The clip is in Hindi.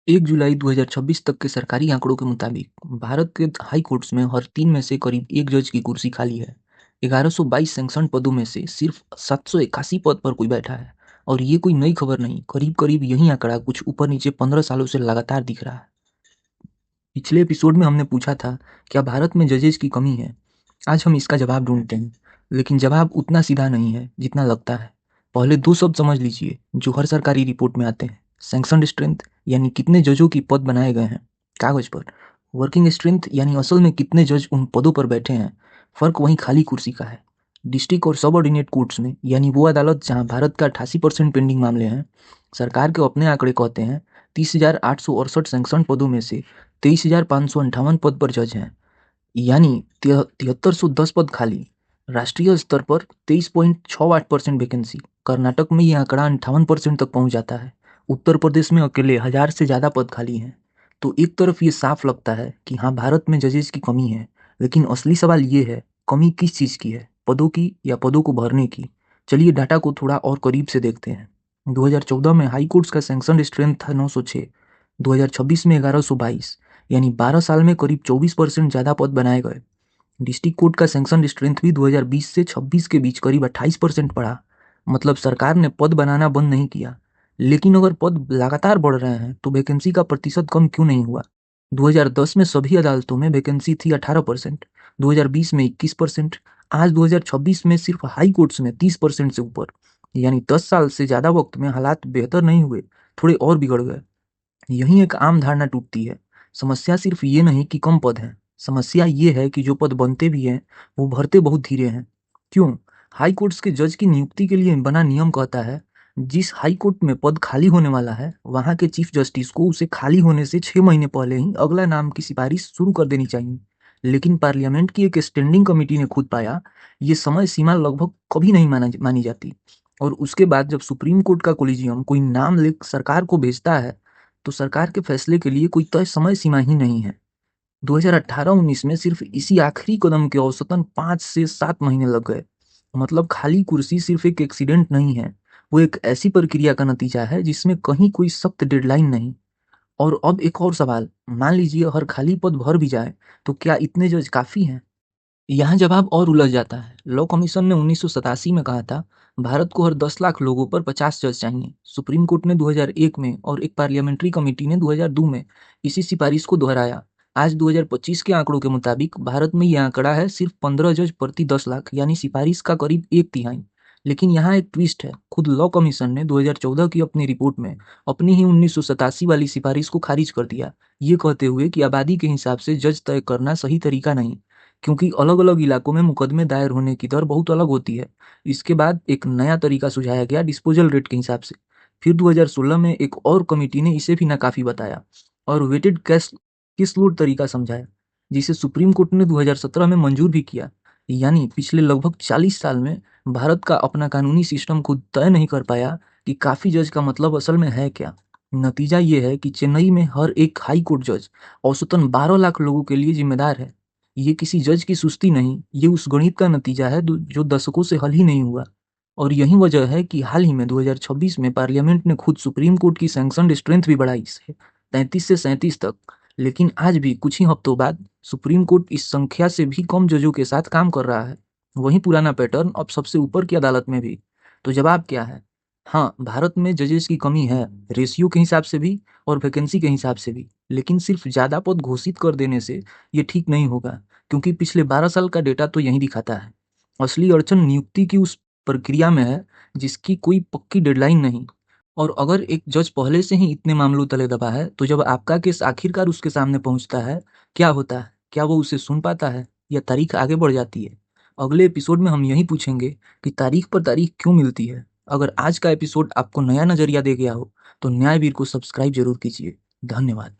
1 जुलाई 2026 तक के सरकारी आंकड़ों के मुताबिक भारत के हाई कोर्ट्स में हर 3 में से करीब 1 जज की कुर्सी खाली है। 1122 सैंक्शन पदों में से सिर्फ 781 पद पर कोई बैठा है। और ये कोई नई खबर नहीं, करीब-करीब यही आंकड़ा कुछ ऊपर-नीचे 15 सालों से लगातार दिख रहा है। पिछले एपिसोड में हमने पूछा था, क्या भारत में जजेस की कमी है? आज हम इसका जवाब ढूंढते हैं, लेकिन जवाब उतना सीधा नहीं है जितना लगता है। पहले 2 शब्द समझ लीजिए जो हर सरकारी रिपोर्ट में आते हैं। सैंक्शनड स्ट्रेंथ यानी कितने जजों की पद बनाए गए हैं कागज पर। वर्किंग स्ट्रेंथ यानी असल में कितने जज उन पदों पर बैठे हैं। फर्क वहीं खाली कुर्सी का है। डिस्ट्रिक्ट और सबऑर्डिनेट कोर्ट्स में यानी वो अदालत जहां भारत का 88% पेंडिंग मामले हैं, सरकार के अपने आंकड़े कहते हैं 30,868 सैंक्शन पदों में से 23,558 पद पर जज हैं, यानी 7310 पद खाली। राष्ट्रीय स्तर पर 23.68% वैकेंसी। कर्नाटक में यह आंकड़ा 58% तक पहुंच जाता है। उत्तर प्रदेश में अकेले 1000 से ज़्यादा पद खाली हैं। तो एक तरफ ये साफ लगता है कि हाँ, भारत में जजेस की कमी है, लेकिन असली सवाल ये है, कमी किस चीज़ की है, पदों की या पदों को भरने की? चलिए डाटा को थोड़ा और करीब से देखते हैं। 2014 में हाई कोर्ट्स का सैंक्शन स्ट्रेंथ था 906, 2026 में 1122, यानी 12 साल में करीब 24% ज़्यादा पद बनाए गए। डिस्ट्रिक्ट कोर्ट का सैंक्शन स्ट्रेंथ भी 2020 से 26 के बीच करीब 28% बढ़ा। मतलब सरकार ने पद बनाना बंद नहीं किया। लेकिन अगर पद लगातार बढ़ रहे हैं तो वैकेंसी का प्रतिशत कम क्यों नहीं हुआ? 2010 में सभी अदालतों में वैकेंसी थी 18%, 2020 में 21%, आज 2026 में सिर्फ हाई कोर्ट्स में 30% से ऊपर। यानी 10 साल से ज़्यादा वक्त में हालात बेहतर नहीं हुए, थोड़े और बिगड़ गए। यहीं एक आम धारणा टूटती है। समस्या सिर्फ ये नहीं कि कम पद हैं, समस्या ये है कि जो पद बनते भी हैं वो भरते बहुत धीरे हैं। क्यों? हाई कोर्ट्स के जज की नियुक्ति के लिए बना नियम कहता है, जिस हाई कोर्ट में पद खाली होने वाला है वहां के चीफ जस्टिस को उसे खाली होने से 6 महीने पहले ही अगला नाम की सिफारिश शुरू कर देनी चाहिए। लेकिन पार्लियामेंट की एक स्टैंडिंग कमेटी ने खुद पाया, ये समय सीमा लगभग कभी नहीं मानी जाती। और उसके बाद जब सुप्रीम कोर्ट का कोलिजियम कोई नाम लिख सरकार को भेजता है, तो सरकार के फैसले के लिए कोई तय समय सीमा ही नहीं है। 2018-19 में सिर्फ इसी आखिरी कदम के औसतन 5 से 7 महीने लग गए। मतलब खाली कुर्सी सिर्फ एक एक्सीडेंट नहीं है, वो एक ऐसी प्रक्रिया का नतीजा है जिसमें कहीं कोई सख्त डेडलाइन नहीं। और अब एक और सवाल, मान लीजिए हर खाली पद भर भी जाए, तो क्या इतने जज काफी हैं? यहाँ जवाब और उलझ जाता है। लॉ कमीशन ने 1987 में कहा था, भारत को हर 10 लाख लोगों पर 50 जज चाहिए। सुप्रीम कोर्ट ने 2001 में और एक पार्लियामेंट्री कमेटी ने 2002 में इसी सिफारिश को दोहराया। आज 2025 के आंकड़ों के मुताबिक भारत में यह आंकड़ा है सिर्फ 15 जज प्रति 10 लाख, यानी सिफारिश का करीब एक तिहाई। लेकिन यहाँ एक ट्विस्ट है। खुद लॉ कमीशन ने 2014 की अपनी रिपोर्ट में अपनी ही 1987 वाली सिफारिश को खारिज कर दिया, ये कहते हुए कि आबादी के हिसाब से जज तय करना सही तरीका नहीं, क्योंकि अलग-अलग इलाकों में मुकदमे दायर होने की दर बहुत अलग होती है। इसके बाद एक नया तरीका सुझाया गया डिस्पोजल रेट के हिसाब से। फिर 2016 में एक और कमेटी ने इसे भी नाकाफी बताया और वेटेड केस लोड तरीका समझाया, जिसे सुप्रीम कोर्ट ने 2017 में मंजूर भी किया। यानी पिछले लगभग 40 साल में भारत का अपना कानूनी सिस्टम खुद तय नहीं कर पाया कि काफी जज का मतलब असल में है क्या। नतीजा ये है कि चेन्नई में हर एक हाई कोर्ट जज औसतन 12 लाख लोगों के लिए जिम्मेदार है। ये किसी जज की सुस्ती नहीं, ये उस गणित का नतीजा है जो दशकों से हल ही नहीं हुआ। और यही वजह है कि हाल ही में 2026 में पार्लियामेंट ने खुद सुप्रीम कोर्ट की सैंक्शन स्ट्रेंथ भी बढ़ाई से 33 से 37 तक। लेकिन आज भी कुछ ही हफ्तों बाद सुप्रीम कोर्ट इस संख्या से भी कम जजों के साथ काम कर रहा है। वही पुराना पैटर्न अब सबसे ऊपर की अदालत में भी। तो जवाब क्या है? हाँ, भारत में जजेस की कमी है, रेशियो के हिसाब से भी और वैकेंसी के हिसाब से भी। लेकिन सिर्फ ज़्यादा पद घोषित कर देने से ये ठीक नहीं होगा, क्योंकि पिछले 12 साल का डेटा तो यही दिखाता है। असली अड़चन नियुक्ति की उस प्रक्रिया में है जिसकी कोई पक्की डेडलाइन नहीं। और अगर एक जज पहले से ही इतने मामलों तले दबा है, तो जब आपका केस आखिरकार उसके सामने पहुंचता है, क्या होता है? क्या वो उसे सुन पाता है या तारीख आगे बढ़ जाती है? अगले एपिसोड में हम यही पूछेंगे कि तारीख पर तारीख क्यों मिलती है। अगर आज का एपिसोड आपको नया नजरिया दे गया हो, तो न्यायवीर को सब्सक्राइब जरूर कीजिए। धन्यवाद।